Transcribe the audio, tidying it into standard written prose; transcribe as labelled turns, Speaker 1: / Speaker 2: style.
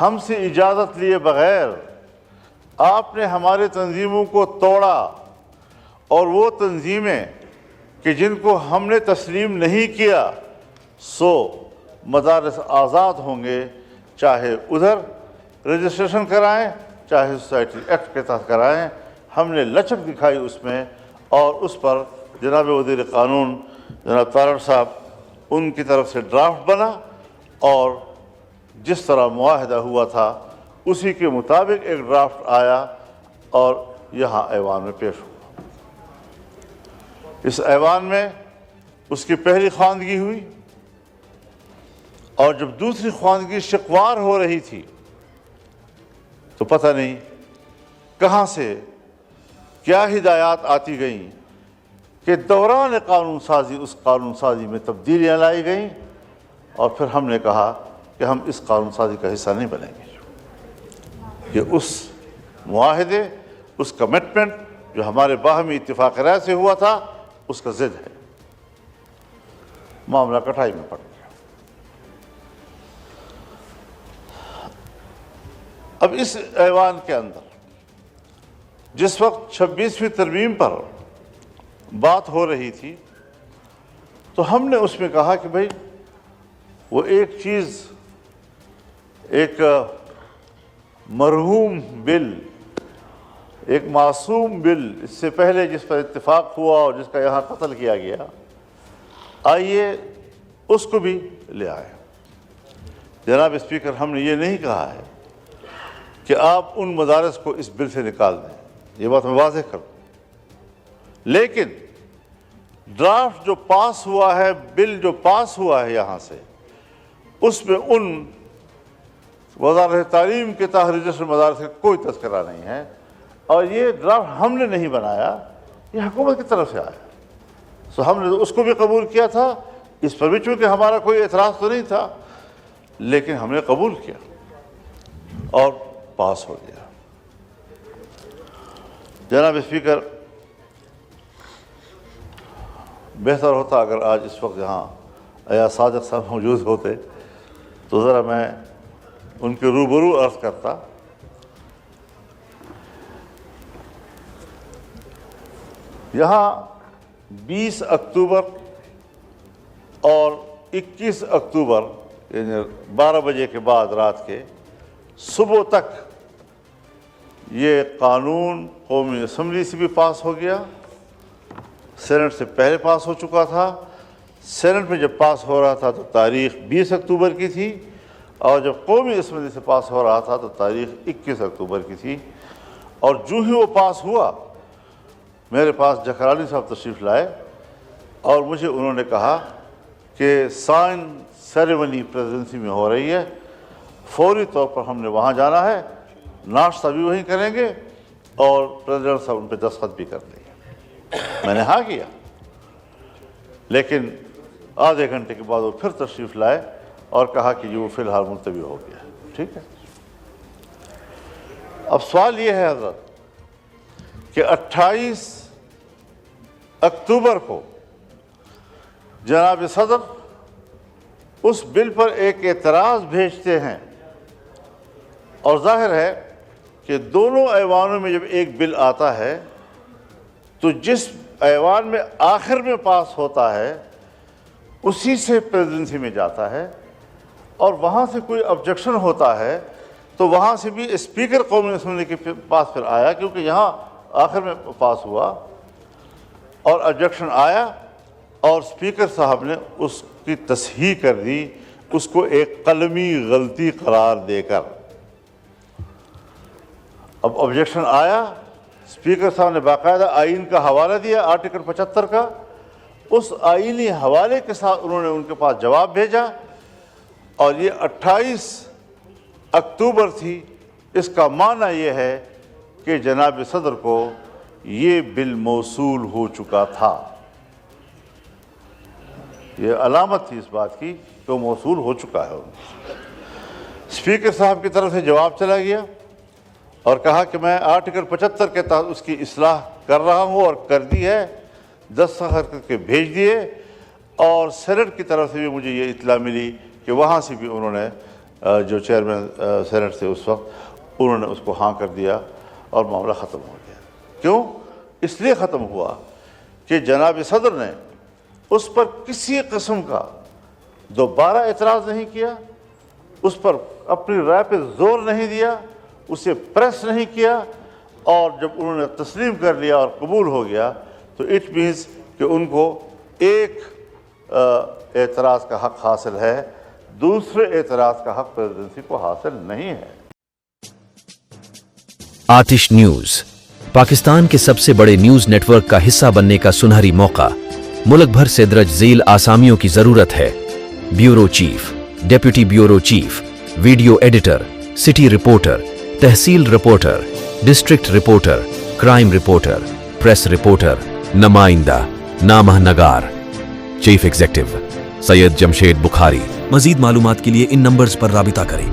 Speaker 1: ہم سے اجازت لیے بغیر آپ نے ہمارے تنظیموں کو توڑا، اور وہ تنظیمیں کہ جن کو ہم نے تسلیم نہیں کیا سو مدارس آزاد ہوں گے، چاہے ادھر رجسٹریشن کرائیں چاہے سوسائٹی ایکٹ کے تحت کرائیں۔ ہم نے لچک دکھائی اس میں، اور اس پر جناب وزیر قانون جناب تارڑ صاحب ان کی طرف سے ڈرافٹ بنا، اور جس طرح معاہدہ ہوا تھا اسی کے مطابق ایک ڈرافٹ آیا اور یہاں ایوان میں پیش ہوا۔ اس ایوان میں اس کی پہلی خواندگی ہوئی، اور جب دوسری خواندگی شقوار ہو رہی تھی تو پتہ نہیں کہاں سے کیا ہدایات آتی گئیں کہ دوران قانون سازی اس قانون سازی میں تبدیلیاں لائی گئیں، اور پھر ہم نے کہا کہ ہم اس قانون سازی کا حصہ نہیں بنیں گے۔ یہ اس معاہدے، اس کمٹمنٹ جو ہمارے باہمی اتفاق رائے سے ہوا تھا اس کا ضد ہے۔ معاملہ کٹھائی میں پڑ گیا۔ اب اس ایوان کے اندر جس وقت 26ویں ترمیم پر بات ہو رہی تھی تو ہم نے اس میں کہا کہ بھئی وہ ایک چیز، ایک مرحوم بل، ایک معصوم بل اس سے پہلے جس پر اتفاق ہوا اور جس کا یہاں قتل کیا گیا، آئیے اس کو بھی لے آئے۔ جناب اسپیکر، ہم نے یہ نہیں کہا ہے کہ آپ ان مدارس کو اس بل سے نکال دیں، یہ بات میں واضح کر دوں، لیکن ڈرافٹ جو پاس ہوا ہے، بل جو پاس ہوا ہے یہاں سے، اس میں ان وزارت تعلیم کے تحت رجسٹر مدارس کا کوئی تذکرہ نہیں ہے، اور یہ ڈرافٹ ہم نے نہیں بنایا، یہ حکومت کی طرف سے آیا۔ سو ہم نے اس کو بھی قبول کیا تھا، اس پر بھی چونکہ ہمارا کوئی اعتراض تو نہیں تھا، لیکن ہم نے قبول کیا اور پاس ہو گیا۔ جناب اسپیکر، بہتر ہوتا اگر آج اس وقت یہاں ایاز صادق صاحب موجود ہوتے تو ذرا میں ان کے روبرو عرض کرتا۔ یہاں 20 اکتوبر اور 21 اکتوبر یعنی 12 بجے کے بعد رات کے صبح تک یہ قانون قومی اسمبلی سے بھی پاس ہو گیا، سینٹ سے پہلے پاس ہو چکا تھا۔ سینٹ میں جب پاس ہو رہا تھا تو تاریخ 20 اکتوبر کی تھی، اور جب قومی اسمبلی سے پاس ہو رہا تھا تو تاریخ 21 اکتوبر کی تھی۔ اور جو ہی وہ پاس ہوا، میرے پاس جکرانی صاحب تشریف لائے اور مجھے انہوں نے کہا کہ سائن سیریمنی پریزیڈنسی میں ہو رہی ہے، فوری طور پر ہم نے وہاں جانا ہے، ناشتہ بھی وہیں کریں گے اور پریزیڈنٹ صاحب ان پہ دستخط بھی کر دیں گے۔ میں نے ہاں کیا، لیکن آدھے گھنٹے کے بعد وہ پھر تشریف لائے اور کہا کہ وہ فی الحال ملتوی ہو گیا۔ ٹھیک ہے، اب سوال یہ ہے حضرت کہ 28 اکتوبر کو جناب صدر اس بل پر ایک اعتراض بھیجتے ہیں، اور ظاہر ہے کہ دونوں ایوانوں میں جب ایک بل آتا ہے تو جس ایوان میں آخر میں پاس ہوتا ہے اسی سے پریزیڈنسی میں جاتا ہے، اور وہاں سے کوئی آبجیکشن ہوتا ہے تو وہاں سے بھی اسپیکر قومی اسمبلی کے پاس پھر آیا، کیونکہ یہاں آخر میں پاس ہوا اور آبجیکشن آیا، اور اسپیکر صاحب نے اس کی تصحیح کر دی، اس کو ایک قلمی غلطی قرار دے کر۔ اب آبجیکشن آیا، اسپیکر صاحب نے باقاعدہ آئین کا حوالہ دیا، آرٹیکل 75 کا، اس آئینی حوالے کے ساتھ انہوں نے ان کے پاس جواب بھیجا، اور یہ 28 اکتوبر تھی۔ اس کا معنی یہ ہے کہ جناب صدر کو یہ بل موصول ہو چکا تھا، یہ علامت تھی اس بات کی کہ وہ موصول ہو چکا ہے۔ اسپیکر صاحب کی طرف سے جواب چلا گیا اور کہا کہ میں آرٹیکل 75 کے تحت اس کی اصلاح کر رہا ہوں، اور کر دی ہے، دستخط کر کے بھیج دیے، اور سینٹ کی طرف سے بھی مجھے یہ اطلاع ملی کہ وہاں سے بھی انہوں نے جو چیئرمین سینٹ تھے اس وقت، انہوں نے اس کو ہاں کر دیا اور معاملہ ختم ہو گیا۔ کیوں؟ اس لیے ختم ہوا کہ جناب صدر نے اس پر کسی قسم کا دوبارہ اعتراض نہیں کیا، اس پر اپنی رائے پہ زور نہیں دیا، اسے پریس نہیں کیا، اور جب انہوں نے تسلیم کر لیا اور قبول ہو گیا تو اٹ مینس کہ ان کو ایک اعتراض کا حق حاصل ہے، دوسرے اعتراض کا حق پریزیڈنسی کو حاصل نہیں ہے۔
Speaker 2: آتش نیوز پاکستان کے سب سے بڑے نیوز نیٹ ورک کا حصہ بننے کا سنہری موقع، ملک بھر سے درج ذیل آسامیوں کی ضرورت ہے۔ Bureau chief, deputy bureau chief, video editor, city reporter, تحصیل reporter, district reporter, crime reporter, press reporter, نمائندہ، نامہ نگار۔ Chief executive Syed Jamshed Bukhari. مزید معلومات کے لیے ان نمبرز پر رابطہ کریں۔